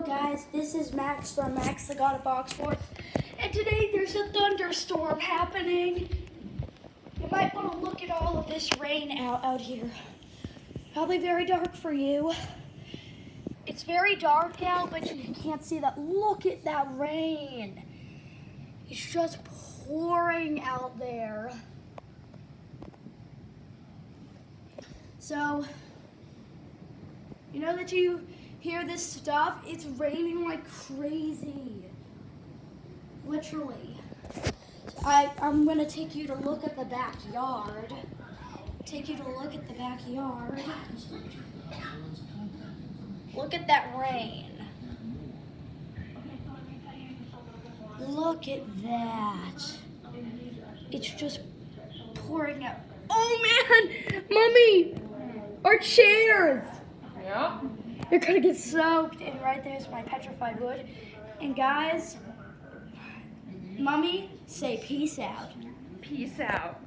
guys, this is Max from Max the God of Box Sports, and today there's a thunderstorm happening. You might want to look at all of this rain out here. Probably very dark for you. It's very dark out, but you can't see that. Look at that rain. It's just pouring out there. So, you know that you hear this stuff? It's raining like crazy. Literally. I'm going to take you to look at the backyard. Look at that rain. Look at that. It's just pouring out. Oh man! Mommy! Our chairs! Yeah. They're gonna get soaked. And right there's my petrified wood. And guys, Mommy, say peace out. Peace out.